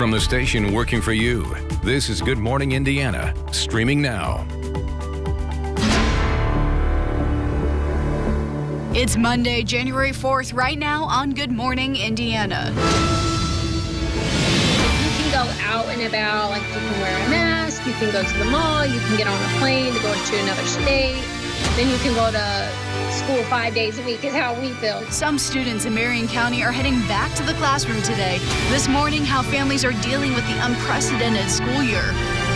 From the station working for you, this is Good Morning Indiana, streaming now. It's Monday, January 4th, right now on Good Morning Indiana. You can go out and about, like you can wear a mask, you can go to the mall, you can get on a plane to go to another state, then you can go to school 5 days a week is how we feel. Some students in Marion County are heading back to the classroom today. This morning, how families are dealing with the unprecedented school year.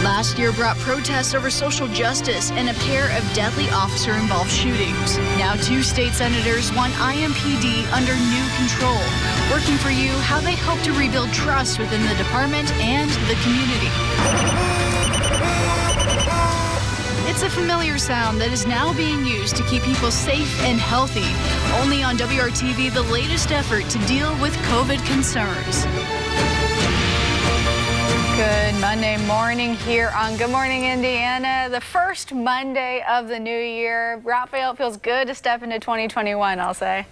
Last year brought protests over social justice and a pair of deadly officer-involved shootings. Now 2 state senators want IMPD under new control. Working for you, how they hope to rebuild trust within the department and the community. It's a familiar sound that is now being used to keep people safe and healthy. Only on WRTV, the latest effort to deal with COVID concerns. Good Monday morning here on Good Morning Indiana, the first Monday of the new year. Raphael, it feels good to step into 2021, I'll say.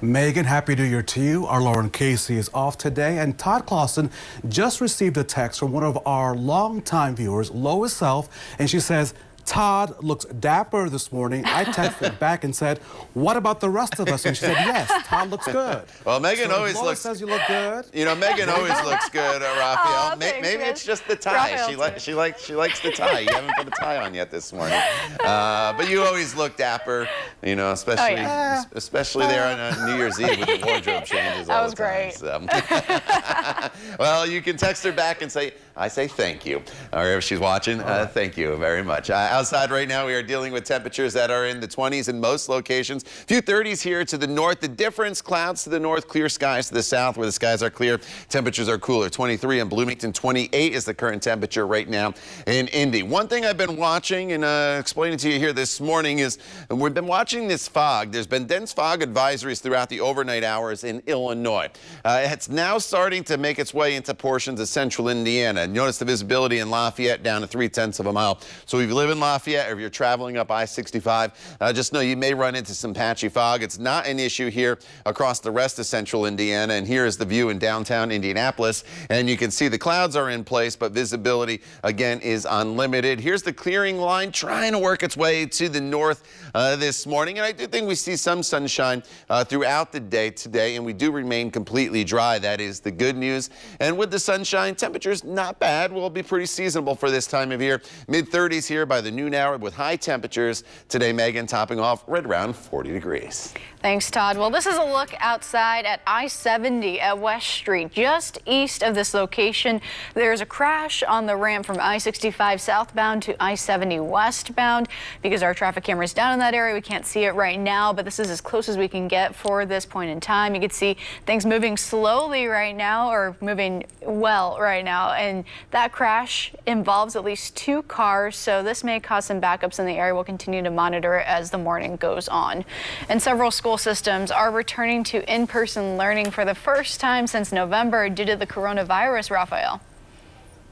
Megan, happy New Year to you. Our Lauren Casey is off today, and Todd Clausen just received a text from one of our longtime viewers, Lois Self, and she says, Todd looks dapper this morning. I texted back and said, what about the rest of us? And she said, yes, Todd looks good. Well, Megan so always Lois looks... says you look good. You know, Megan always looks good, Raphael. Oh, thanks, Maybe man. it's just the tie. She likes the tie. You haven't put a tie on yet this morning. But you always look dapper, you know, especially there on New Year's Eve with the wardrobe changes all the time. That was great. Well, you can text her back and say, I say thank you. Or if she's watching, thank you very much. Outside right now, we are dealing with temperatures that are in the 20s in most locations. A few 30s here to the north. The difference, clouds to the north, clear skies to the south where the skies are clear. Temperatures are cooler. 23 in Bloomington, 28 is the current temperature right now in Indy. One thing I've been watching and explaining to you here this morning is we've been watching this fog. There's been dense fog advisories throughout the overnight hours in Illinois. It's now starting to make its way into portions of central Indiana. Notice the visibility in Lafayette down to 0.3 of a mile. So if you live in Lafayette or if you're traveling up I-65, just know you may run into some patchy fog. It's not an issue here across the rest of central Indiana. And here is the view in downtown Indianapolis. And you can see the clouds are in place, but visibility, again, is unlimited. Here's the clearing line trying to work its way to the north this morning. And I do think we see some sunshine throughout the day today, and we do remain completely dry. That is the good news. And with the sunshine, temperatures not bad. Will be pretty seasonable for this time of year. Mid-30s here by the noon hour with high temperatures. Today, Megan, topping off right around 40 degrees. Thanks, Todd. Well, this is a look outside at I-70 at West Street. Just east of this location, there's a crash on the ramp from I-65 southbound to I-70 westbound. Because our traffic camera is down in that area, we can't see it right now, but this is as close as we can get for this point in time. You can see things moving slowly right now, or moving well right now, and that crash involves at least 2 cars, so this may cause some backups in the area. We'll continue to monitor it as the morning goes on. And several school systems are returning to in-person learning for the first time since November due to the coronavirus, Raphael.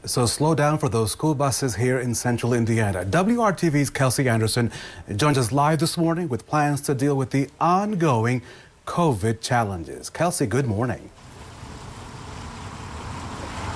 So slow down for those school buses here in central Indiana. WRTV's Kelsey Anderson joins us live this morning with plans to deal with the ongoing COVID challenges. Kelsey, good morning.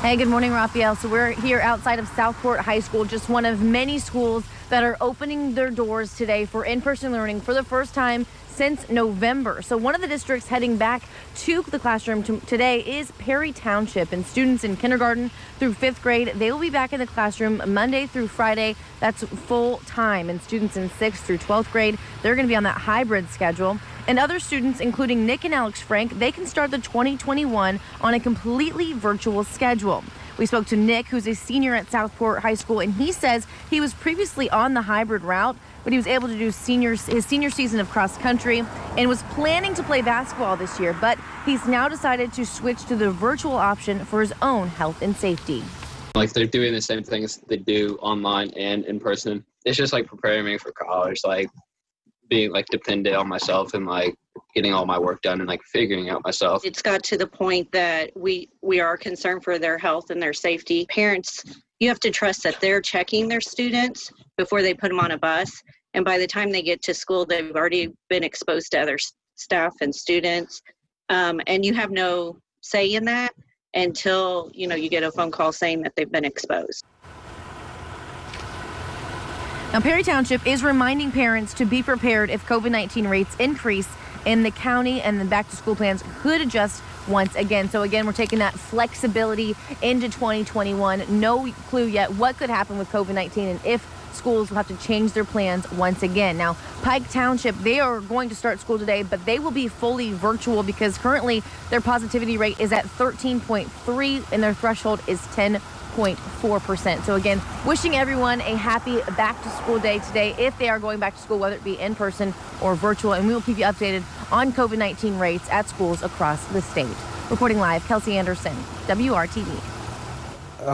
Hey, good morning, Raphael. So we're here outside of Southport High School, just one of many schools that are opening their doors today for in-person learning for the first time since November. So one of the districts heading back to the classroom today is Perry Township, and students in kindergarten through 5th grade, they will be back in the classroom Monday through Friday. That's full time. And students in 6th through 12th grade, they're going to be on that hybrid schedule. And other students, including Nick and Alex Frank, they can start the 2021 on a completely virtual schedule. We spoke to Nick, who's a senior at Southport High School, and he says he was previously on the hybrid route, but he was able to do his senior season of cross country and was planning to play basketball this year, but he's now decided to switch to the virtual option for his own health and safety. Like, they're doing the same things they do online and in person. It's just like preparing me for college, like being like dependent on myself and like getting all my work done and like figuring out myself. It's got to the point that we are concerned for their health and their safety. Parents, you have to trust that they're checking their students before they put them on a bus. And by the time they get to school, they've already been exposed to other staff and students. And you have no say in that. until, you get a phone call saying that they've been exposed. Now, Perry Township is reminding parents to be prepared if COVID-19 rates increase in the county, and the back-to-school plans could adjust once again. So again, we're taking that flexibility into 2021. No clue yet what could happen with COVID-19 and if schools will have to change their plans once again. Now, Pike Township, they are going to start school today, but they will be fully virtual because currently their positivity rate is at 13.3 and their threshold is 10.4%. So again, wishing everyone a happy back to school day today if they are going back to school, whether it be in person or virtual. And we will keep you updated on COVID-19 rates at schools across the state. Reporting live, Kelsey Anderson, WRTV.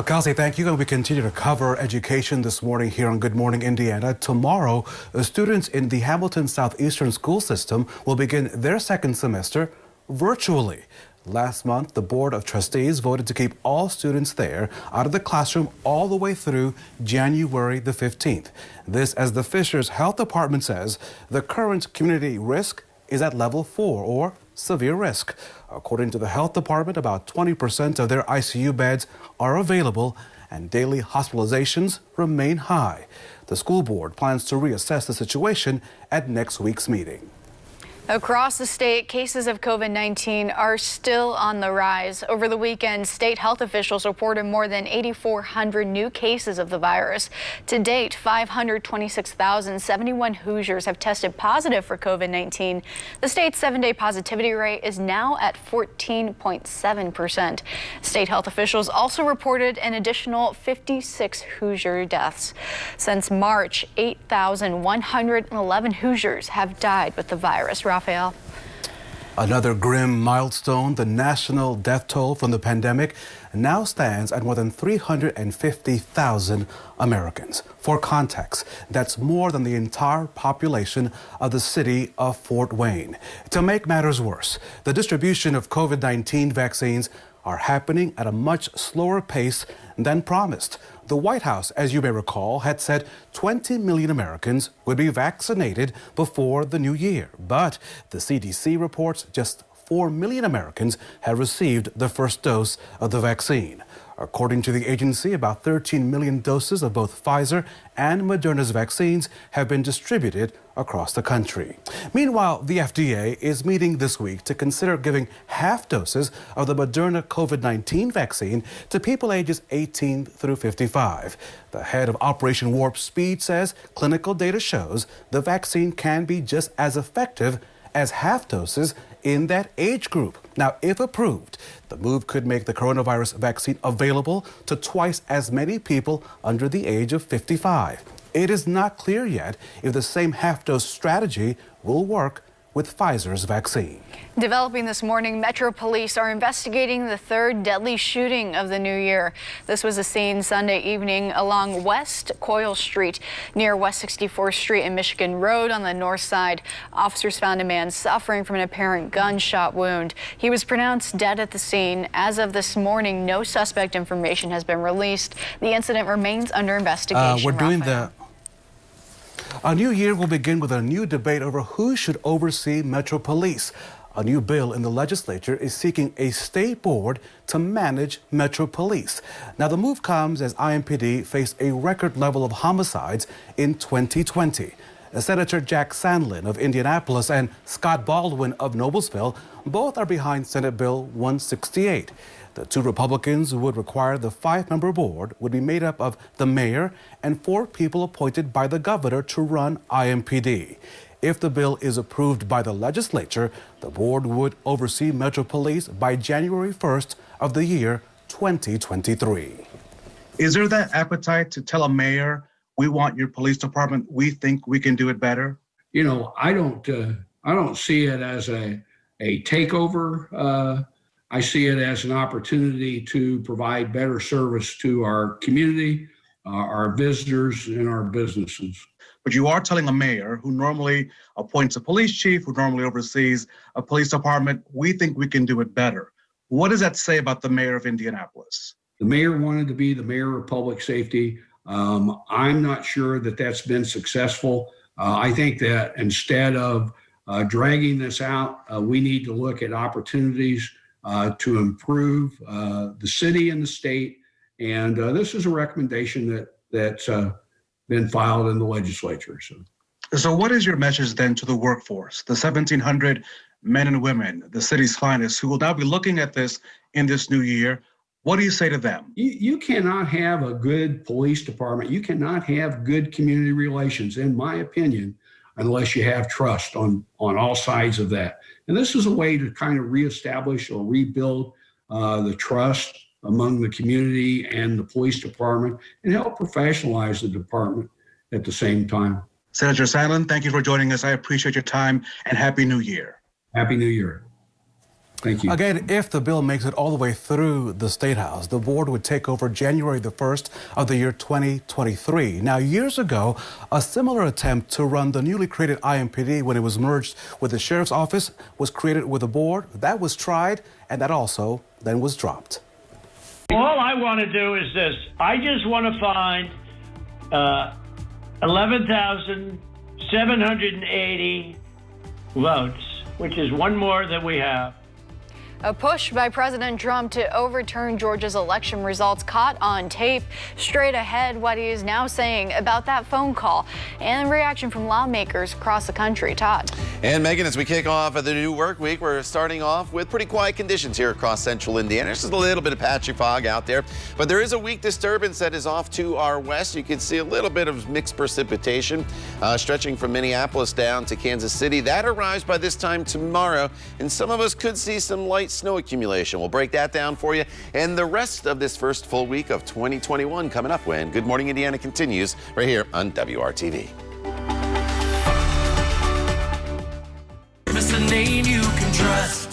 Kelsey, thank you. We continue to cover education this morning here on Good Morning Indiana. Tomorrow, students in the Hamilton Southeastern school system will begin their second semester virtually. Last month, the Board of Trustees voted to keep all students there out of the classroom all the way through January the 15th. This, as the Fishers Health Department says, the current community risk is at level 4 or severe risk. According to the health department, about 20% of their ICU beds are available and daily hospitalizations remain high. The school board plans to reassess the situation at next week's meeting. Across the state, cases of COVID-19 are still on the rise. Over the weekend, state health officials reported more than 8,400 new cases of the virus. To date, 526,071 Hoosiers have tested positive for COVID-19. The state's 7-day positivity rate is now at 14.7%. State health officials also reported an additional 56 Hoosier deaths. Since March, 8,111 Hoosiers have died with the virus. Raphael. Another grim milestone, the national death toll from the pandemic now stands at more than 350,000 Americans. For context, that's more than the entire population of the city of Fort Wayne. To make matters worse, the distribution of COVID-19 vaccines are happening at a much slower pace than promised. The White House, as you may recall, had said 20 million Americans would be vaccinated before the new year. But the CDC reports just 4 million Americans have received the first dose of the vaccine. According to the agency, about 13 million doses of both Pfizer and Moderna's vaccines have been distributed across the country. Meanwhile, the FDA is meeting this week to consider giving half doses of the Moderna COVID-19 vaccine to people ages 18 through 55. The head of Operation Warp Speed says clinical data shows the vaccine can be just as effective as half doses in that age group. Now, if approved, the move could make the coronavirus vaccine available to twice as many people under the age of 55. It is not clear yet if the same half-dose strategy will work with Pfizer's vaccine. Developing this morning, Metro Police are investigating the third deadly shooting of the new year. This was a scene Sunday evening along West Coyle Street near West 64th Street and Michigan Road on the north side. Officers found a man suffering from an apparent gunshot wound. He was pronounced dead at the scene. As of this morning, no suspect information has been released. The incident remains under investigation. A new year will begin with a new debate over who should oversee Metro Police. A new bill in the legislature is seeking a state board to manage Metro Police. Now, the move comes as IMPD faced a record level of homicides in 2020. Senator Jack Sandlin of Indianapolis and Scott Baldwin of Noblesville both are behind Senate Bill 168. The two Republicans would require the 5-member board would be made up of the mayor and 4 people appointed by the governor to run IMPD. If the bill is approved by the legislature, the board would oversee Metro Police by January 1st of the year 2023. Is there that appetite to tell a mayor, we want your police department, we think we can do it better? You know, I don't see it as a takeover. I see it as an opportunity to provide better service to our community, our visitors, and our businesses. But you are telling a mayor who normally appoints a police chief, who normally oversees a police department, we think we can do it better. What does that say about the mayor of Indianapolis? The mayor wanted to be the mayor of public safety. I'm not sure that that's been successful. I think that instead of dragging this out, we need to look at opportunities to improve the city and the state. And this is a recommendation that's been filed in the legislature. So what is your message then to the workforce, the 1,700 men and women, the city's finest, who will now be looking at this in this new year? What do you say to them? You cannot have a good police department. You cannot have good community relations, in my opinion, unless you have trust on all sides of that. And this is a way to kind of reestablish or rebuild the trust among the community and the police department and help professionalize the department at the same time. Senator Sandlin, thank you for joining us. I appreciate your time and Happy New Year. Happy New Year. Thank you. Again, if the bill makes it all the way through the State House, the board would take over January the 1st of the year 2023. Now, years ago, a similar attempt to run the newly created IMPD when it was merged with the Sheriff's Office was created with a board. That was tried, and that also then was dropped. All I want to do is this. I just want to find 11,780 votes, which is one more than we have. A push by President Trump to overturn Georgia's election results caught on tape. Straight ahead, what he is now saying about that phone call and reaction from lawmakers across the country. Todd. And Megan, as we kick off of the new work week, we're starting off with pretty quiet conditions here across central Indiana. There's just a little bit of patchy fog out there, but there is a weak disturbance that is off to our west. You can see a little bit of mixed precipitation stretching from Minneapolis down to Kansas City. That arrives by this time tomorrow, and some of us could see some light snow accumulation. We'll break that down for you and the rest of this first full week of 2021 coming up when Good Morning Indiana continues right here on WRTV. It's a name you can trust.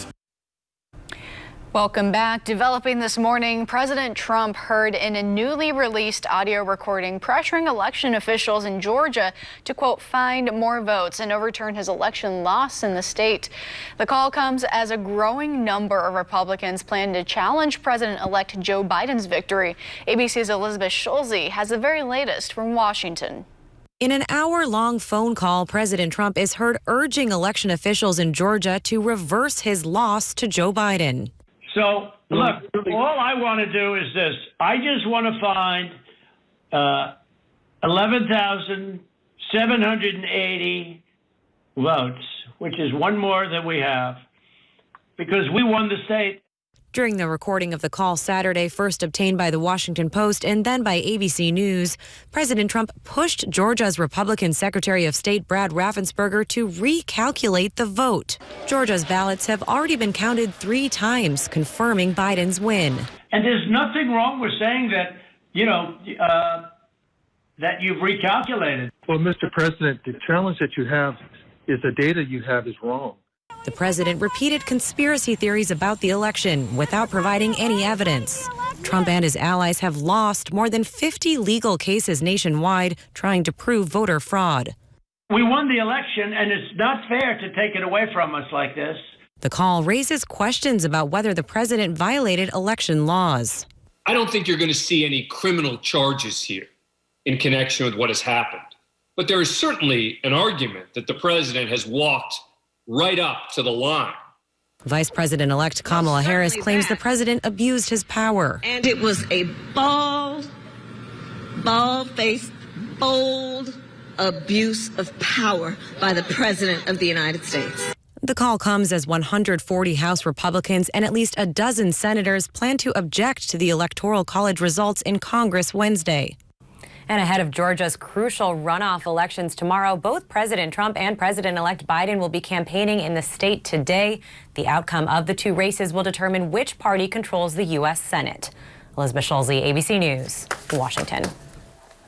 Welcome back. Developing this morning, President Trump heard in a newly released audio recording pressuring election officials in Georgia to, quote, find more votes and overturn his election loss in the state. The call comes as a growing number of Republicans plan to challenge President-elect Joe Biden's victory. ABC's Elizabeth Schulze has the very latest from Washington. In an hour-long phone call, President Trump is heard urging election officials in Georgia to reverse his loss to Joe Biden. So, look, all I want to do is this. I just want to find 11,780 votes, which is one more than we have, because we won the state. During the recording of the call Saturday, first obtained by the Washington Post and then by ABC News, President Trump pushed Georgia's Republican Secretary of State Brad Raffensperger to recalculate the vote. Georgia's ballots have already been counted 3 times, confirming Biden's win. And there's nothing wrong with saying that, that you've recalculated. Well, Mr. President, the challenge that you have is the data you have is wrong. The president repeated conspiracy theories about the election without providing any evidence. Trump and his allies have lost more than 50 legal cases nationwide trying to prove voter fraud. We won the election, and it's not fair to take it away from us like this. The call raises questions about whether the president violated election laws. I don't think you're going to see any criminal charges here in connection with what has happened. But there is certainly an argument that the president has walked right up to the line. Vice President-elect Kamala Harris claims the president abused his power. And it was a bald-faced, bold abuse of power by the President of the United States. The call comes as 140 House Republicans and at least a dozen senators plan to object to the Electoral College results in Congress Wednesday. And ahead of Georgia's crucial runoff elections tomorrow, both President Trump and President-elect Biden will be campaigning in the state today. The outcome of the 2 races will determine which party controls the U.S. Senate. Elizabeth Schulze, ABC News, Washington.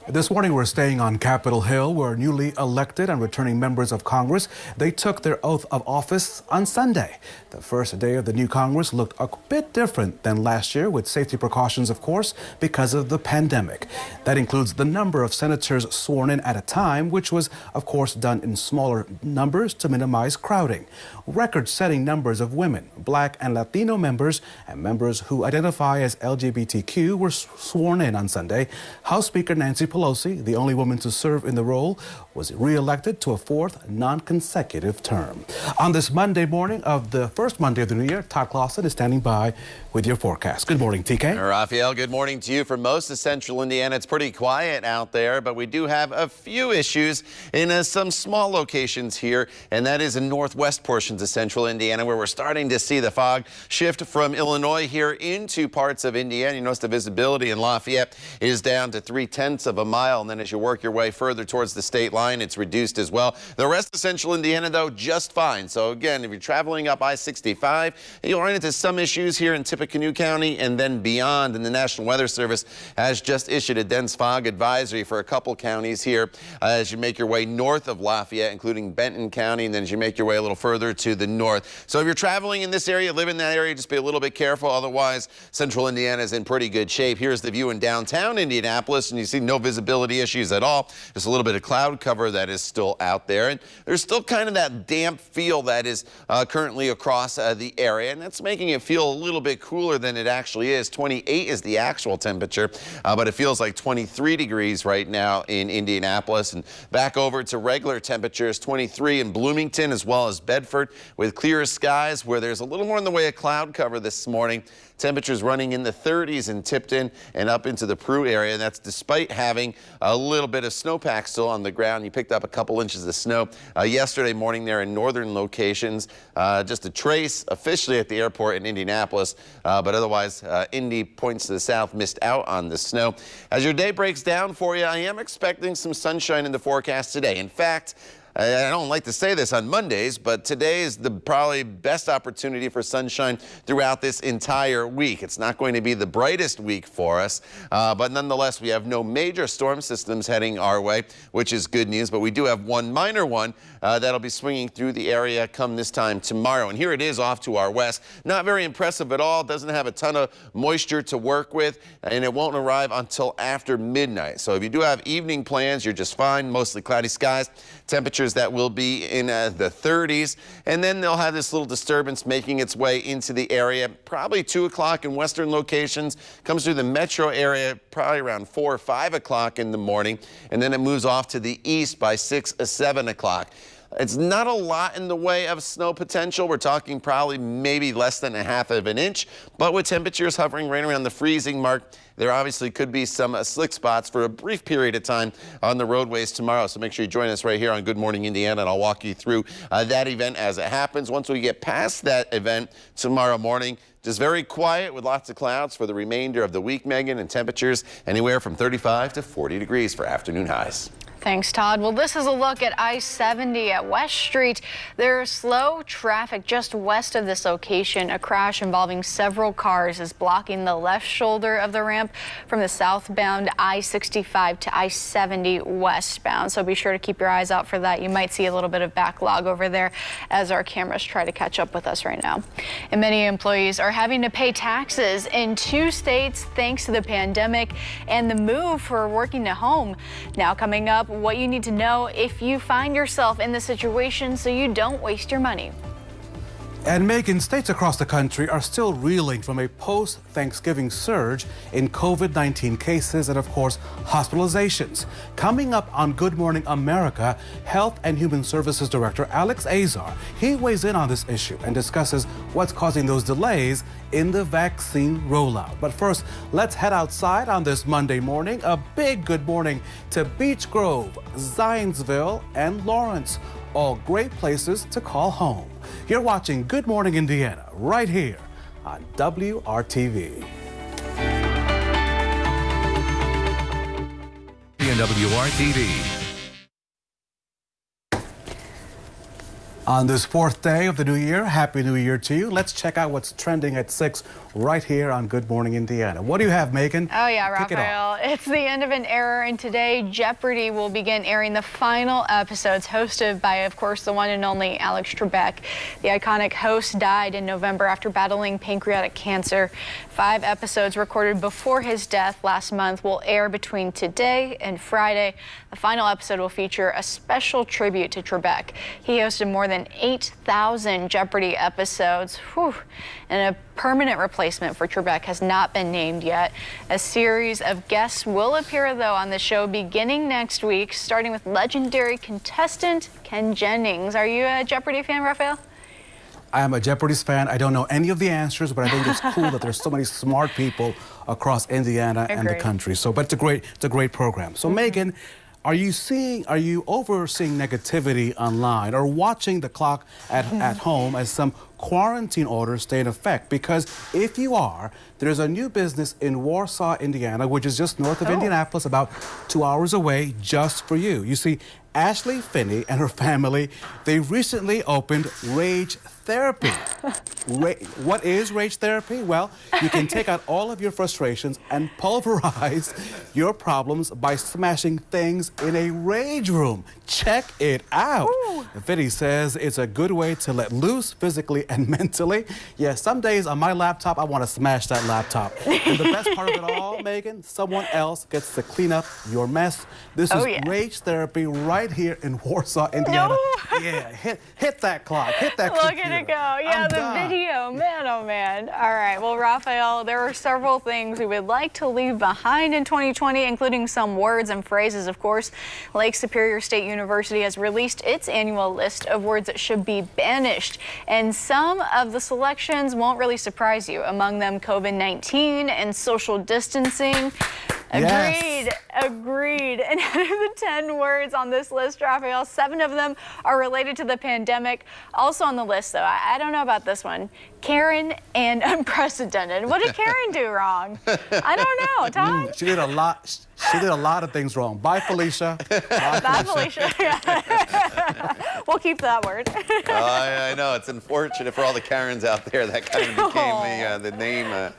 This morning, we're staying on Capitol Hill, where newly elected and returning members of Congress, they took their oath of office on Sunday. The first day of the new Congress looked a bit different than last year, with safety precautions, of course, because of the pandemic. That includes the number of senators sworn in at a time, which was, of course, done in smaller numbers to minimize crowding. Record-setting numbers of women, Black and Latino members, and members who identify as LGBTQ were sworn in on Sunday. House Speaker Nancy Pelosi Pelosi, the only woman to serve in the role, was re-elected to a fourth non-consecutive term. On this Monday morning of the first Monday of the new year, Todd Clausen is standing by with your forecast. Good morning, TK. Raphael, good morning to you. For most of central Indiana, it's pretty quiet out there, but we do have a few issues in some small locations here, and that is in northwest portions of central Indiana, where we're starting to see the fog shift from Illinois here into parts of Indiana. You notice the visibility in Lafayette is down to 3/10 of a mile, and then as you work your way further towards the state line, it's reduced as well. The rest of central Indiana, though, just fine. So again, if you're traveling up I-65, you'll run into some issues here in Tippecanoe County and then beyond, and the National Weather Service has just issued a dense fog advisory for a couple counties here as you make your way north of Lafayette, including Benton County, and then as you make your way a little further to the north. So if you're traveling in this area, live in that area, just be a little bit careful. Otherwise, central Indiana is in pretty good shape. Here's the view in downtown Indianapolis, and you see no visibility issues at all. Just a little bit of cloud cover that is still out there, and there's still kind of that damp feel that is currently across the area, and that's making it feel a little bit cooler than it actually is. 28 is the actual temperature, but it feels like 23 degrees right now in Indianapolis. And back over to regular temperatures, 23 in Bloomington as well as Bedford, with clear skies where there's a little more in the way of cloud cover this morning. Temperatures running in the 30s in Tipton and up into the Peru area. And that's despite having a little bit of snowpack still on the ground. You picked up a couple inches of snow yesterday morning there in northern locations. Just a trace officially at the airport in Indianapolis, but otherwise Indy points to the south missed out on the snow. As your day breaks down for you, I am expecting some sunshine in the forecast today. In fact, I don't like to say this on Mondays, but today is the probably best opportunity for sunshine throughout this entire week. It's not going to be the brightest week for us, but nonetheless, we have no major storm systems heading our way, which is good news. But we do have one minor one that'll be swinging through the area come this time tomorrow. And here it is off to our west. Not very impressive at all. Doesn't have a ton of moisture to work with, and it won't arrive until after midnight. So if you do have evening plans, you're just fine. Mostly cloudy skies. Temperatures that will be in the 30s, and then they'll have this little disturbance making its way into the area probably 2 o'clock in western locations, comes through the metro area probably around 4 or 5 o'clock in the morning, and then it moves off to the east by 6 or 7 o'clock. It's not a lot in the way of snow potential. We're talking probably maybe less than 1/2 of an inch, but with temperatures hovering right around the freezing mark, there obviously could be some slick spots for a brief period of time on the roadways tomorrow. So make sure you join us right here on Good Morning Indiana, and I'll walk you through that event as it happens. Once we get past that event tomorrow morning, just very quiet with lots of clouds for the remainder of the week, Megan, and temperatures anywhere from 35 to 40 degrees for afternoon highs. Thanks, Todd. Well, this is a look at I-70 at West Street. There's slow traffic just west of this location. A crash involving several cars is blocking the left shoulder of the ramp from the southbound I-65 to I-70 westbound. So be sure to keep your eyes out for that. You might see a little bit of backlog over there as our cameras try to catch up with us right now. And many employees are having to pay taxes in 2 states thanks to the pandemic and the move for working at home. Now coming up, what you need to know if you find yourself in this situation so you don't waste your money. And Megan, states across the country are still reeling from a post-Thanksgiving surge in COVID-19 cases and, of course, hospitalizations. Coming up on Good Morning America, Health and Human Services Director Alex Azar, he weighs in on this issue and discusses what's causing those delays in the vaccine rollout. But first, let's head outside on this Monday morning. A big good morning to Beech Grove, Zionsville, and Lawrence. All great places to call home. You're watching Good Morning Indiana right here on WRTV. WRTV. On this fourth day of the new year, Happy New Year to you. Let's check out what's trending at 6 right here on Good Morning Indiana. What do you have, Megan? Oh yeah, Raphael. It's the end of an era, and today Jeopardy will begin airing the final episodes, hosted by, of course, the one and only Alex Trebek. The iconic host died in November after battling pancreatic cancer. 5 episodes recorded before his death last month will air between today and Friday. The final episode will feature a special tribute to Trebek. He hosted more than 8,000 Jeopardy episodes, and a permanent replacement replacement for Trebek has not been named yet. A series of guests will appear, though, on the show beginning next week, starting with legendary contestant Ken Jennings. Are you a Jeopardy fan, Raphael? I am a Jeopardy's fan. I don't know any of the answers, but I think it's cool that there's so many smart people across Indiana and the country. So, but it's a great program. So, Megan, are you overseeing negativity online or watching the clock at home as some quarantine orders stay in effect? Because if you are, there's a new business in Warsaw, Indiana, which is just north of Indianapolis, about 2 hours away, just for you. You see, Ashley Finney and her family, they recently opened Rage Therapy. What is Rage Therapy? Well, you can take out all of your frustrations and pulverize your problems by smashing things in a rage room. Check it out. Finney says it's a good way to let loose physically and mentally. Yeah, some days on my laptop, I want to smash that laptop. And the best part of it all, Megan, someone else gets to clean up your mess. This is Rage Therapy right here in Warsaw, Indiana. Yeah, hit that clock, hit that computer. Look at it go. Yeah, the video, man, oh man. All right, well, Raphael, there are several things we would like to leave behind in 2020, including some words and phrases, of course. Lake Superior State University has released its annual list of words that should be banished, and some of the selections won't really surprise you. Among them, COVID-19 and social distancing. Agreed. And out of the 10 words on this list, Raphael, 7 of them are related to the pandemic. Also on the list, though, I don't know about this one. Karen and unprecedented. What did Karen do wrong? I don't know. Todd? She did a lot. She did a lot of things wrong. Bye, Felicia. Bye, Felicia. We'll keep that word. I know. It's unfortunate for all the Karens out there. That kind of became the name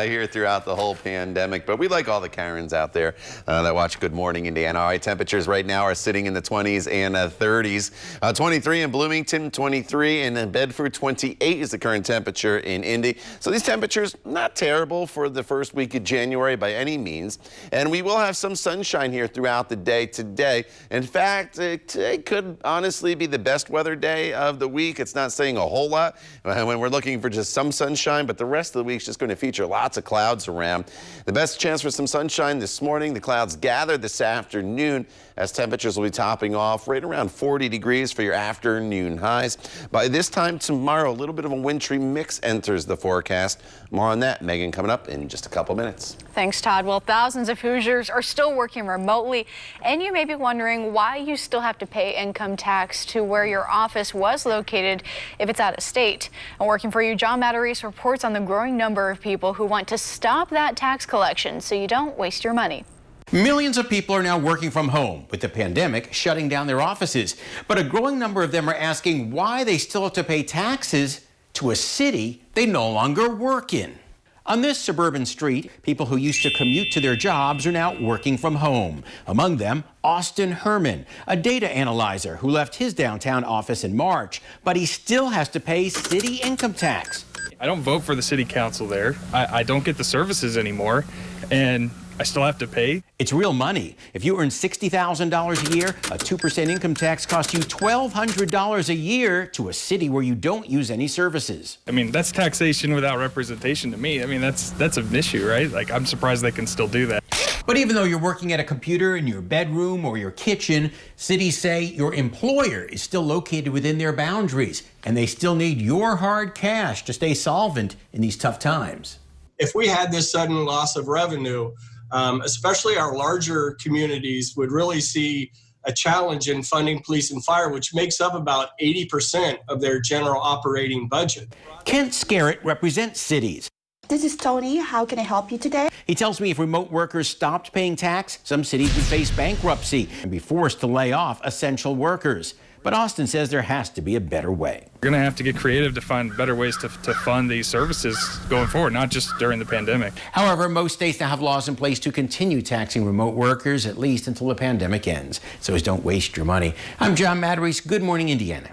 here throughout the whole pandemic. But we like all the Karens out there that watch Good Morning Indiana. All right, temperatures right now are sitting in the 20s and 30s. 23 in Bloomington, 23 in Bedford, 28 is the current temperature in Indy. So these temperatures, not terrible for the first week of January by any means. And we will have some sunshine here throughout the day today. In fact, today could honestly be the best weather day of the week. It's not saying a whole lot when we're looking for just some sunshine, but the rest of the week is just going to feature lots of clouds around. The best chance for some sunshine this morning. The clouds gather this afternoon as temperatures will be topping off right around 40 degrees for your afternoon highs. By this time tomorrow, a little bit of a wintry mix enters the forecast. More on that, Megan, coming up in just a couple minutes. Thanks, Todd. Well, thousands of Hoosiers are still working remotely, and you may be wondering why you still have to pay income tax to where your office was located if it's out of state. And working for you, John Matarese reports on the growing number of people who want to stop that tax collection so you don't waste your money. Millions of people are now working from home, with the pandemic shutting down their offices. But a growing number of them are asking why they still have to pay taxes to a city they no longer work in. On this suburban street, people who used to commute to their jobs are now working from home. Among them, Austin Herman, a data analyzer who left his downtown office in March, but he still has to pay city income tax. I don't vote for the city council there. I don't get the services anymore, and I still have to pay. It's real money. If you earn $60,000 a year, a 2% income tax costs you $1,200 a year to a city where you don't use any services. I mean, that's taxation without representation to me. I mean, that's an issue, right? Like, I'm surprised they can still do that. But even though you're working at a computer in your bedroom or your kitchen, cities say your employer is still located within their boundaries, and they still need your hard cash to stay solvent in these tough times. If we had this sudden loss of revenue, especially our larger communities would really see a challenge in funding police and fire, which makes up about 80% of their general operating budget. Kent Scarrett represents cities. This is Tony. How can I help you today? He tells me if remote workers stopped paying tax, some cities would face bankruptcy and be forced to lay off essential workers. But Austin says there has to be a better way. We're going to have to get creative to find better ways to fund these services going forward, not just during the pandemic. However, most states now have laws in place to continue taxing remote workers, at least until the pandemic ends. So don't waste your money. I'm John Matarese. Good Morning, Indiana.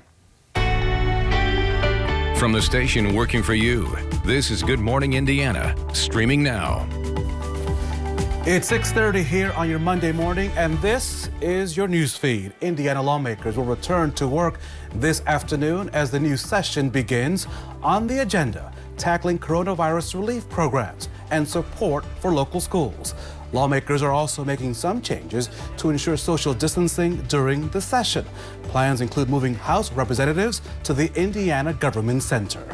From the station working for you, this is Good Morning Indiana, streaming now. It's 6:30 here on your Monday morning, and this is your news feed. Indiana lawmakers will return to work this afternoon as the new session begins. On the agenda, tackling coronavirus relief programs and support for local schools. Lawmakers are also making some changes to ensure social distancing during the session. Plans include moving House representatives to the Indiana Government Center.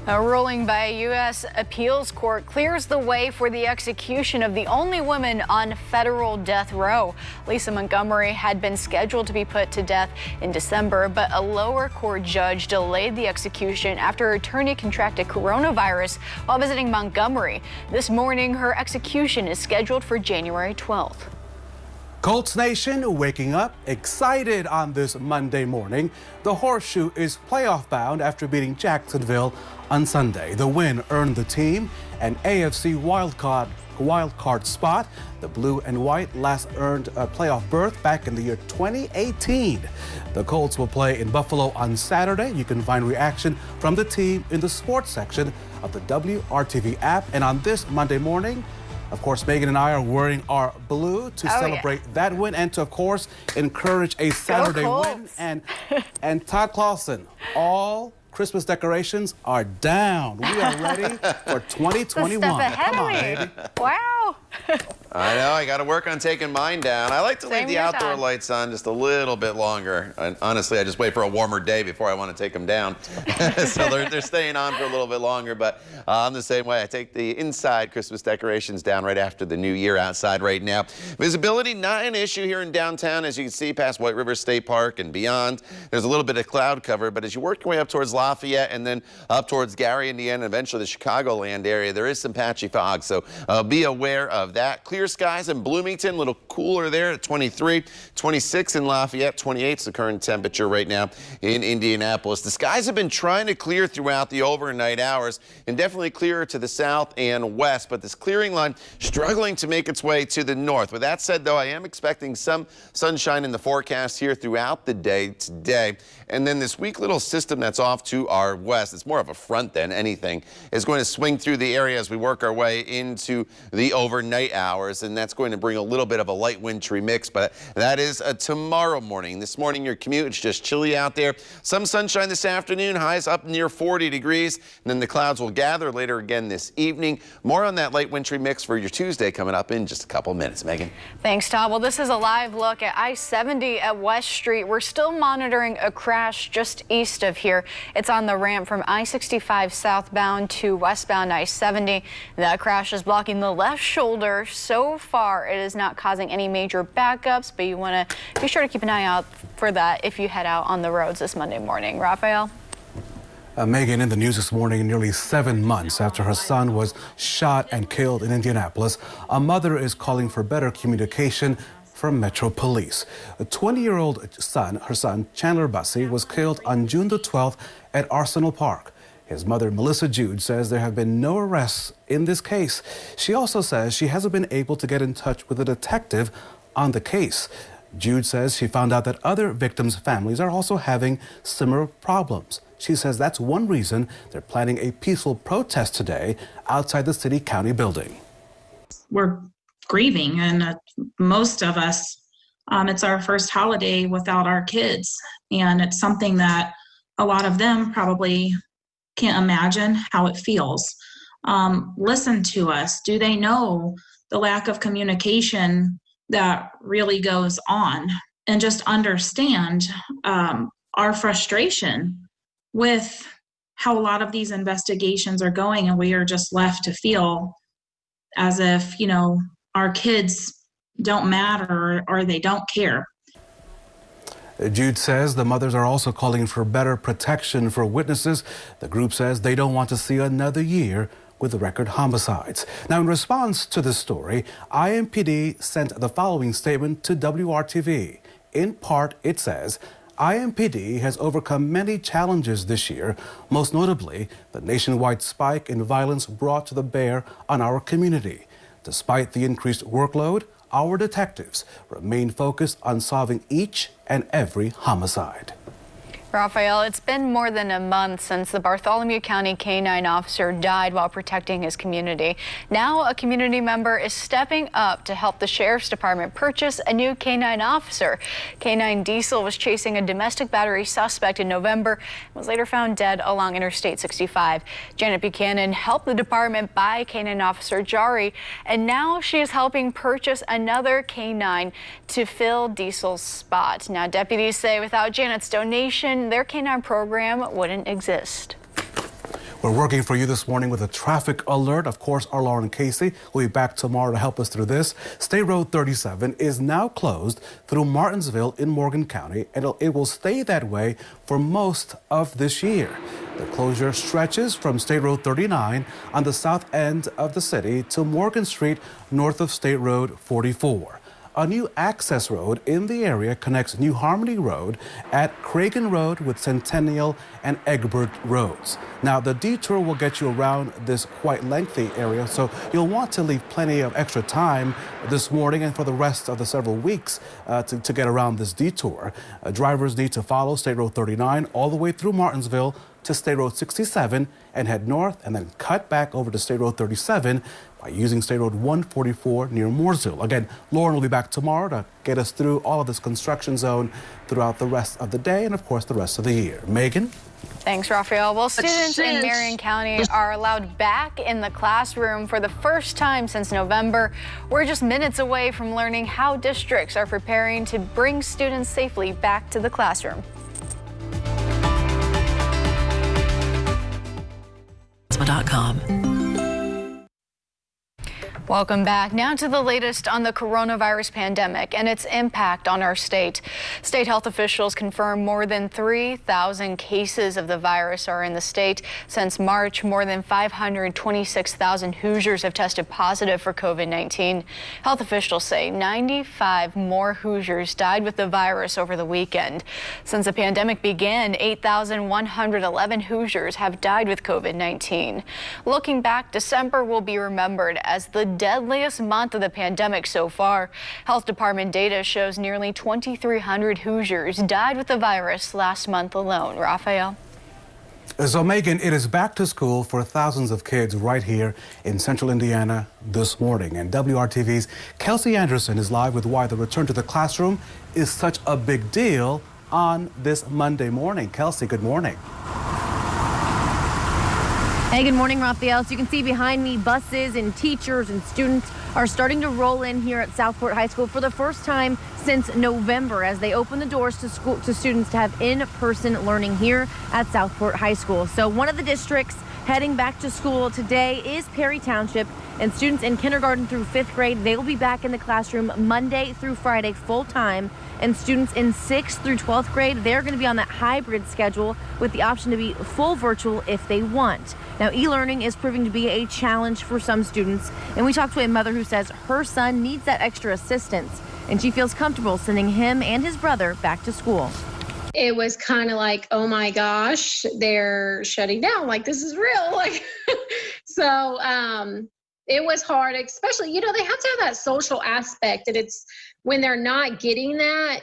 A ruling by a U.S. appeals court clears the way for the execution of the only woman on federal death row. Lisa Montgomery had been scheduled to be put to death in December, but a lower court judge delayed the execution after her attorney contracted coronavirus while visiting Montgomery. This morning, her execution is scheduled for January 12th. Colts Nation waking up excited on this Monday morning. The Horseshoe is playoff bound after beating Jacksonville on Sunday. The win earned the team an AFC wildcard spot. The blue and white last earned a playoff berth back in the year 2018. The Colts will play in Buffalo on Saturday. You can find reaction from the team in the sports section of the WRTV app. And on this Monday morning, of course, Megan and I are wearing our blue to celebrate that win and to, of course, encourage a Saturday win. And Todd Clausen, all Christmas decorations are down. We are ready for 2021. Come on, baby. Wow. I know, I got to work on taking mine down. I like to leave the outdoor lights on just a little bit longer. And honestly, I just wait for a warmer day before I want to take them down. So they're staying on for a little bit longer, but I'm the same way. I take the inside Christmas decorations down right after the new year outside right now. Visibility, not an issue here in downtown. As you can see past White River State Park and beyond, there's a little bit of cloud cover, but as you work your way up towards Lafayette and then up towards Gary, Indiana, and eventually the Chicagoland area, there is some patchy fog, so be aware of that. Clear skies in Bloomington, a little cooler there at 23, 26 in Lafayette, 28 is the current temperature right now in Indianapolis. The skies have been trying to clear throughout the overnight hours and definitely clearer to the south and west, but this clearing line struggling to make its way to the north. With that said, though, I am expecting some sunshine in the forecast here throughout the day today. And then this weak little system that's off to our west, it's more of a front than anything, is going to swing through the area as we work our way into the overnight hours, and that's going to bring a little bit of a light wintry mix, but that is tomorrow morning. This morning, your commute, it's just chilly out there. Some sunshine this afternoon, highs up near 40 degrees, and then the clouds will gather later again this evening. More on that light wintry mix for your Tuesday coming up in just a couple minutes. Megan. Thanks, Todd. Well, this is a live look at I-70 at West Street. We're still monitoring a crash just east of here. It's on the ramp from I-65 southbound to westbound I-70. That crash is blocking the left shoulder. So far, it is not causing any major backups, but you want to be sure to keep an eye out for that if you head out on the roads this Monday morning. Raphael? Megan, in the news this morning, nearly 7 months after her son was shot and killed in Indianapolis, a mother is calling for better communication from Metro Police. A 20-year-old son, her son, Chandler Bussey, was killed on June the 12th at Arsenal Park. His mother, Melissa Jude, says there have been no arrests in this case. She also says she hasn't been able to get in touch with a detective on the case. Jude says she found out that other victims' families are also having similar problems. She says that's one reason they're planning a peaceful protest today outside the city-county building. We're grieving, and most of us, it's our first holiday without our kids, and it's something that a lot of them probably can't imagine how it feels. Listen to us. Do they know the lack of communication that really goes on? And just understand our frustration with how a lot of these investigations are going, and we are just left to feel as if, our kids don't matter or they don't care. Jude says the mothers are also calling for better protection for witnesses. The group says they don't want to see another year with record homicides. Now, in response to this story, IMPD sent the following statement to WRTV. In part, it says, IMPD has overcome many challenges this year, most notably the nationwide spike in violence brought to bear on our community. Despite the increased workload, our detectives remain focused on solving each and every homicide. Raphael, it's been more than a month since the Bartholomew County K-9 officer died while protecting his community. Now a community member is stepping up to help the Sheriff's Department purchase a new K-9 officer. K-9 Diesel was chasing a domestic battery suspect in November and was later found dead along Interstate 65. Janet Buchanan helped the department buy K-9 officer Jari, and now she is helping purchase another K-9 to fill Diesel's spot. Now deputies say without Janet's donation, their K-9 program wouldn't exist. We're working for you this morning with a traffic alert. Of course, our Lauren Casey will be back tomorrow to help us through this. State Road 37 is now closed through Martinsville in Morgan County, and it will stay that way for most of this year. The closure stretches from State Road 39 on the south end of the city to Morgan Street north of State Road 44. A new access road in the area connects New Harmony Road at Cragen Road with Centennial and Egbert Roads. Now, the detour will get you around this quite lengthy area, so you'll want to leave plenty of extra time this morning and for the rest of the several weeks to get around this detour. Drivers need to follow State Road 39 all the way through Martinsville to State Road 67 and head north and then cut back over to State Road 37 by using State Road 144 near Mooresville. Again, Lauren will be back tomorrow to get us through all of this construction zone throughout the rest of the day and, of course, the rest of the year. Megan? Thanks, Raphael. Well, students in Marion County are allowed back in the classroom for the first time since November. We're just minutes away from learning how districts are preparing to bring students safely back to the classroom. Welcome back. Now to the latest on the coronavirus pandemic and its impact on our state. State health officials confirm more than 3,000 cases of the virus are in the state. Since March, more than 526,000 Hoosiers have tested positive for COVID-19. Health officials say 95 more Hoosiers died with the virus over the weekend. Since the pandemic began, 8,111 Hoosiers have died with COVID-19. Looking back, December will be remembered as the deadliest month of the pandemic so far. Health Department data shows nearly 2,300 Hoosiers died with the virus last month alone. Raphael? So, Megan, it is back to school for thousands of kids right here in central Indiana this morning. And WRTV's Kelsey Anderson is live with why the return to the classroom is such a big deal on this Monday morning. Kelsey, good morning. Hey, good morning, Raphael. So you can see behind me, buses and teachers and students are starting to roll in here at Southport High School for the first time since November as they open the doors to students to have in-person learning here at Southport High School. So one of the districts heading back to school today is Perry Township, and students in kindergarten through 5th grade, they will be back in the classroom Monday through Friday full time. And students in 6th through 12th grade, they're going to be on that hybrid schedule with the option to be full virtual if they want. Now, e-learning is proving to be a challenge for some students, and we talked to a mother who says her son needs that extra assistance, and she feels comfortable sending him and his brother back to school. It was kind of like, oh my gosh, they're shutting down. Like, this is real. Like, so it was hard, especially, they have to have that social aspect, and it's when they're not getting that,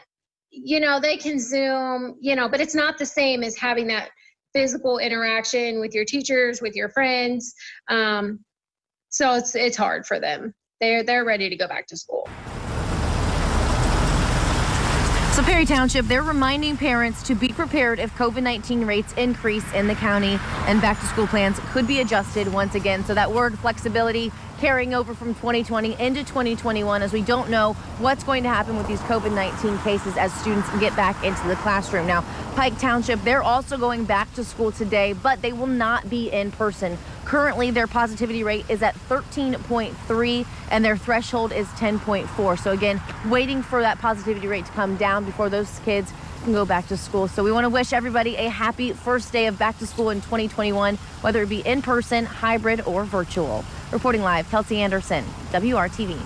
they can Zoom, but it's not the same as having that physical interaction with your teachers, with your friends. So it's hard for them. They're ready to go back to school. So Perry Township, they're reminding parents to be prepared if COVID-19 rates increase in the county, and back to school plans could be adjusted once again. So that word flexibility carrying over from 2020 into 2021, as we don't know what's going to happen with these COVID-19 cases as students get back into the classroom. Now, Pike Township, they're also going back to school today, but they will not be in person. Currently, their positivity rate is at 13.3 and their threshold is 10.4. So again, waiting for that positivity rate to come down before those kids can go back to school. So we want to wish everybody a happy first day of back to school in 2021, whether it be in person, hybrid, or virtual. Reporting live, Kelsey Anderson, WRTV.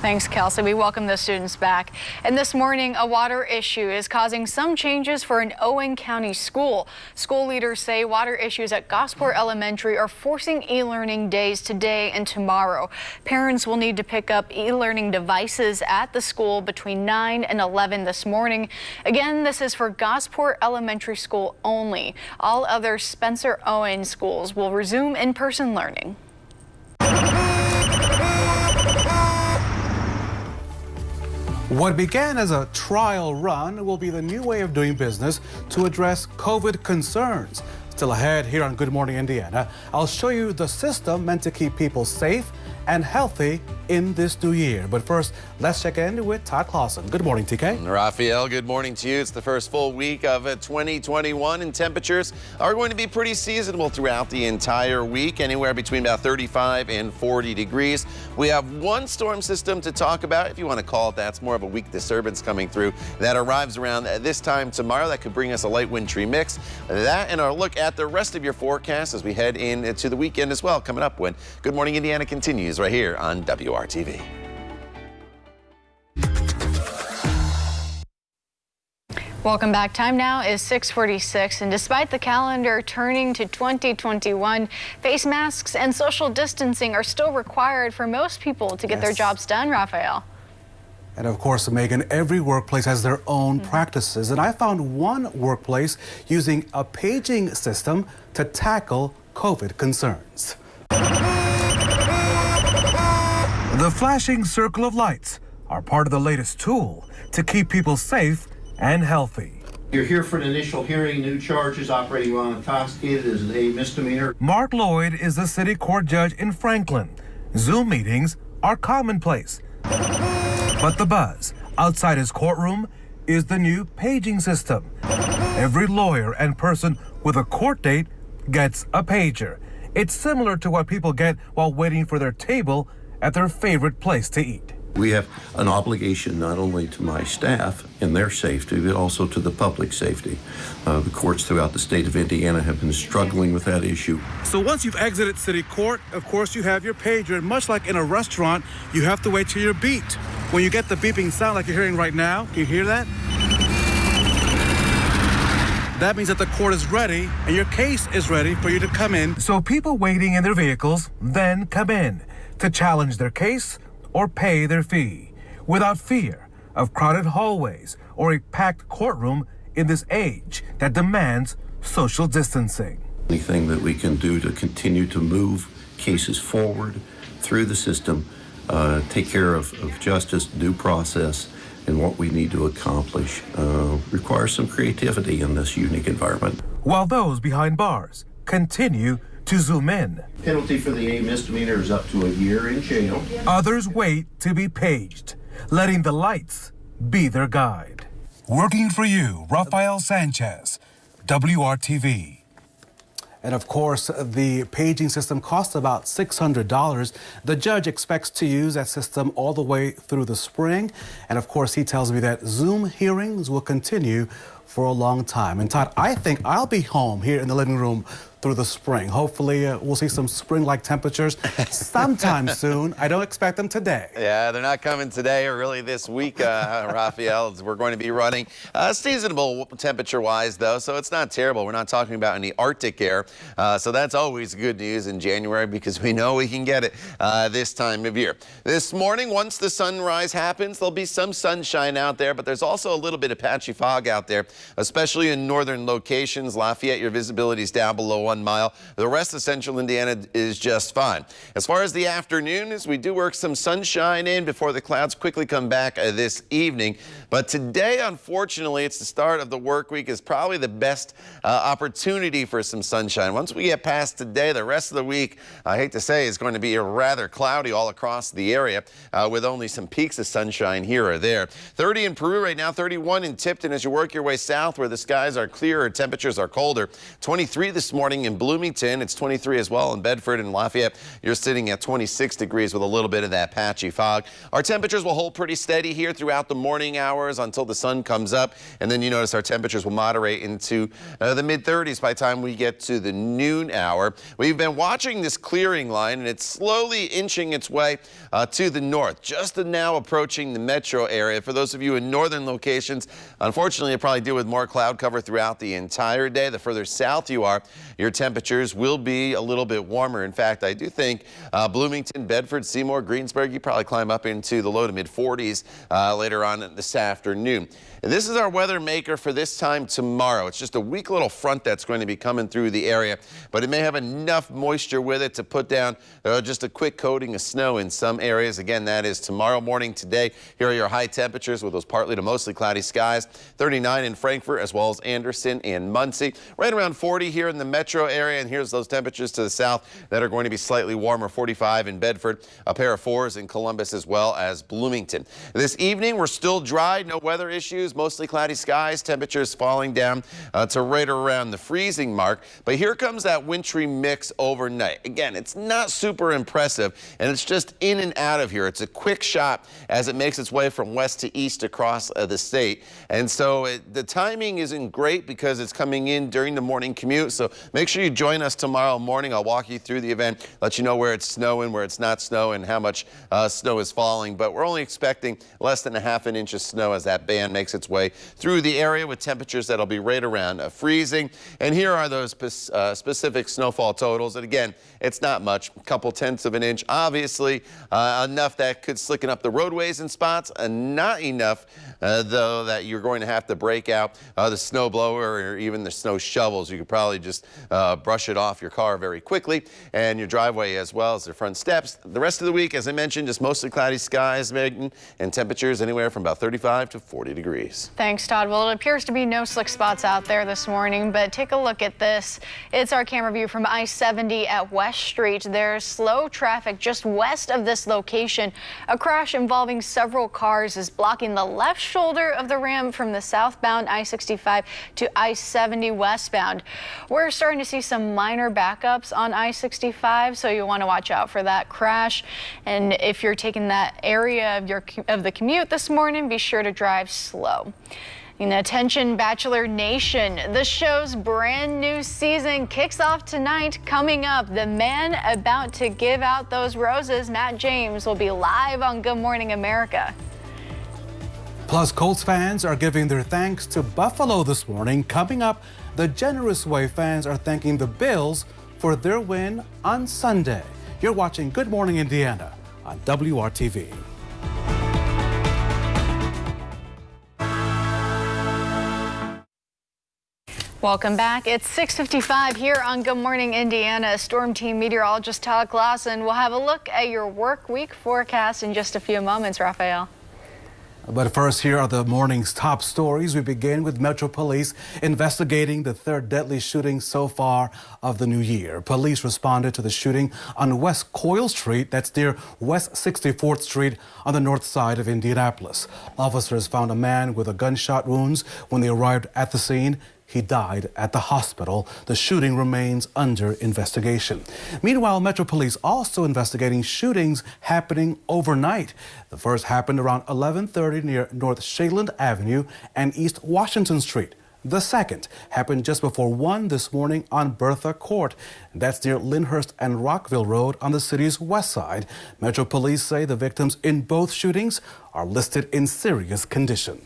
Thanks, Kelsey. We welcome the students back. And this morning, a water issue is causing some changes for an Owen County school. School leaders say water issues at Gosport Elementary are forcing e-learning days today and tomorrow. Parents will need to pick up e-learning devices at the school between 9 and 11 this morning. Again, this is for Gosport Elementary School only. All other Spencer Owen schools will resume in-person learning. What began as a trial run will be the new way of doing business to address COVID concerns. Still ahead here on Good Morning Indiana, I'll show you the system meant to keep people safe and healthy in this new year. But first, let's check in with Todd Clausen. Good morning, TK. Raphael, good morning to you. It's the first full week of 2021, and temperatures are going to be pretty seasonable throughout the entire week, anywhere between about 35 and 40 degrees. We have one storm system to talk about, if you want to call it that. It's more of a weak disturbance coming through that arrives around this time tomorrow. That could bring us a light wintry mix. That and our look at the rest of your forecast as we head into the weekend as well, coming up when Good Morning Indiana continues right here on WRTV. Welcome back. Time now is 6:46, and despite the calendar turning to 2021, face masks and social distancing are still required for most people to get their jobs done, Raphael. And of course, Megan, every workplace has their own practices, and I found one workplace using a paging system to tackle COVID concerns. The flashing circle of lights are part of the latest tool to keep people safe and healthy. You're here for an initial hearing. New charges: operating while intoxicated is a misdemeanor. Mark Lloyd is the city court judge in Franklin. Zoom meetings are commonplace. But the buzz outside his courtroom is the new paging system. Every lawyer and person with a court date gets a pager. It's similar to what people get while waiting for their table at their favorite place to eat. We have an obligation not only to my staff and their safety, but also to the public safety. The courts throughout the state of Indiana have been struggling with that issue. So once you've exited city court, of course, you have your pager. And much like in a restaurant, you have to wait till your beat. When you get the beeping sound like you're hearing right now, can you hear that? That means that the court is ready and your case is ready for you to come in. So people waiting in their vehicles then come in to challenge their case or pay their fee without fear of crowded hallways or a packed courtroom in this age that demands social distancing. Anything that we can do to continue to move cases forward through the system, take care of justice, due process, and what we need to accomplish requires some creativity in this unique environment. While those behind bars continue to zoom in. Penalty for the A misdemeanor is up to a year in jail. Others wait to be paged, letting the lights be their guide. Working for you, Rafael Sanchez, WRTV. And of course, the paging system costs about $600. The judge expects to use that system all the way through the spring. And of course, he tells me that Zoom hearings will continue for a long time. And Todd, I think I'll be home here in the living room through the spring. Hopefully, we'll see some spring-like temperatures sometime soon. I don't expect them today. Yeah, they're not coming today or really this week, Raphael. We're going to be running seasonable temperature-wise, though, so it's not terrible. We're not talking about any Arctic air, so that's always good news in January because we know we can get it this time of year. This morning, once the sunrise happens, there'll be some sunshine out there, but there's also a little bit of patchy fog out there, especially in northern locations. Lafayette, your visibility is down below 1 mile. The rest of central Indiana is just fine. As far as the afternoon, as we do work some sunshine in before the clouds quickly come back this evening. But today, unfortunately, it's the start of the work week, is probably the best opportunity for some sunshine. Once we get past today, the rest of the week, I hate to say, is going to be rather cloudy all across the area with only some peaks of sunshine here or there. 30 in Peru right now, 31 in Tipton as you work your way south where the skies are clearer, temperatures are colder. 23 this morning in Bloomington. It's 23 as well in Bedford and Lafayette. You're sitting at 26 degrees with a little bit of that patchy fog. Our temperatures will hold pretty steady here throughout the morning hours until the sun comes up. And then you notice our temperatures will moderate into the mid-30s by the time we get to the noon hour. We've been watching this clearing line, and it's slowly inching its way to the north, just now approaching the metro area. For those of you in northern locations, unfortunately, you'll probably deal with more cloud cover throughout the entire day. The further south you are, your temperatures will be a little bit warmer. In fact, I do think Bloomington, Bedford, Seymour, Greensburg, you probably climb up into the low to mid 40s later on this afternoon. And this is our weather maker for this time tomorrow. It's just a weak little front that's going to be coming through the area, but it may have enough moisture with it to put down just a quick coating of snow in some areas. Again, that is tomorrow morning. Today, here are your high temperatures with those partly to mostly cloudy skies. 39 in Frankfort as well as Anderson and Muncie. Right around 40 here in the metro area, and here's those temperatures to the south that are going to be slightly warmer. 45 in Bedford, a pair of 4s in Columbus as well as Bloomington. This evening, we're still dry, no weather issues, mostly cloudy skies, temperatures falling down to right around the freezing mark. But here comes that wintry mix overnight. Again, it's not super impressive, and it's just in and out of here. It's a quick shot as it makes its way from west to east across the state. And so the timing isn't great because it's coming in during the morning commute. So make sure you join us tomorrow morning. I'll walk you through the event, let you know where it's snowing, where it's not snowing, how much snow is falling. But we're only expecting less than a ½ inch of snow as that band makes its way through the area with temperatures that'll be right around freezing. And here are those specific snowfall totals. And again, it's not much, a couple tenths of an inch. Obviously, enough that could slicken up the roadways in spots, not enough, though, that you're going to have to break out the snow blower or even the snow shovels. You could probably just brush it off your car very quickly and your driveway as well as the front steps. The rest of the week, as I mentioned, just mostly cloudy skies, Megan, and temperatures anywhere from about 35 to 40 degrees. Thanks, Todd. Well, it appears to be no slick spots out there this morning, but take a look at this. It's our camera view from I-70 at West Street. There's slow traffic just west of this location. A crash involving several cars is blocking the left shoulder of the ramp from the southbound I-65 to I-70 westbound. We're starting to see some minor backups on I-65, so you want to watch out for that crash. And if you're taking that area of the commute this morning, be sure to drive slow. And attention, Bachelor Nation, the show's brand new season kicks off tonight. Coming up, the man about to give out those roses, Matt James, will be live on Good Morning America. Plus, Colts fans are giving their thanks to Buffalo this morning. Coming up, the generous way fans are thanking the Bills for their win on Sunday. You're watching Good Morning Indiana on WRTV. Welcome back. It's 6:55 here on Good Morning Indiana. Storm Team meteorologist Todd Clausen will have a look at your work week forecast in just a few moments, Raphael. But first, here are the morning's top stories. We begin with Metro Police investigating the third deadly shooting so far of the new year. Police responded to the shooting on West Coyle Street, that's near West 64th Street on the north side of Indianapolis. Officers found a man with a gunshot wounds when they arrived at the scene. He died at the hospital. The shooting remains under investigation. Meanwhile, Metro Police also investigating shootings happening overnight. The first happened around 11:30 near North Shadeland Avenue and East Washington Street. The second happened just before 1 this morning on Bertha Court. That's near Lyndhurst and Rockville Road on the city's west side. Metro Police say the victims in both shootings are listed in serious condition.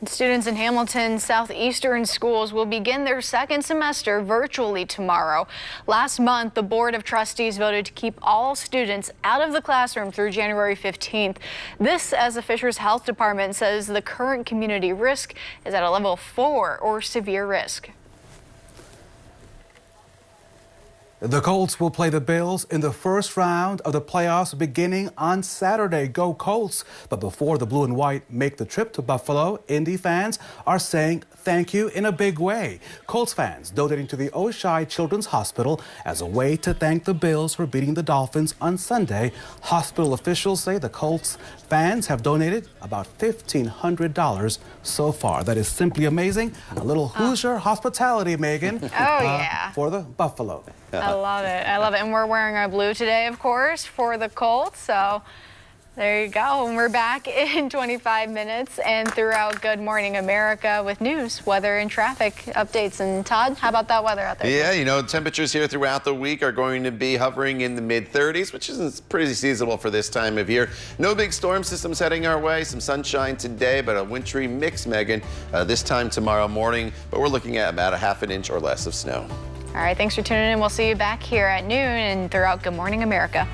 Students in Hamilton's southeastern schools will begin their second semester virtually tomorrow. Last month, the Board of Trustees voted to keep all students out of the classroom through January 15th. This, as the Fishers Health Department says, the current community risk is at a level 4 or severe risk. The Colts will play the Bills in the first round of the playoffs beginning on Saturday. Go Colts! But before the blue and white make the trip to Buffalo, Indy fans are saying thank you in a big way. Colts fans donating to the Oversight Children's Hospital as a way to thank the Bills for beating the Dolphins on Sunday. Hospital officials say the Colts fans have donated about $1,500 so far. That is simply amazing. A little Hoosier hospitality, Megan. Yeah. For the Buffalo. I love it. I love it. And we're wearing our blue today, of course, for the Colts. So there you go. And we're back in 25 minutes and throughout Good Morning America with news, weather, and traffic updates. And Todd, how about that weather out there? Yeah, you know, temperatures here throughout the week are going to be hovering in the mid-30s, which is pretty seasonable for this time of year. No big storm systems heading our way. Some sunshine today, but a wintry mix, Megan, this time tomorrow morning. But we're looking at about a ½ an inch or less of snow. All right, thanks for tuning in. We'll see you back here at noon and throughout Good Morning America.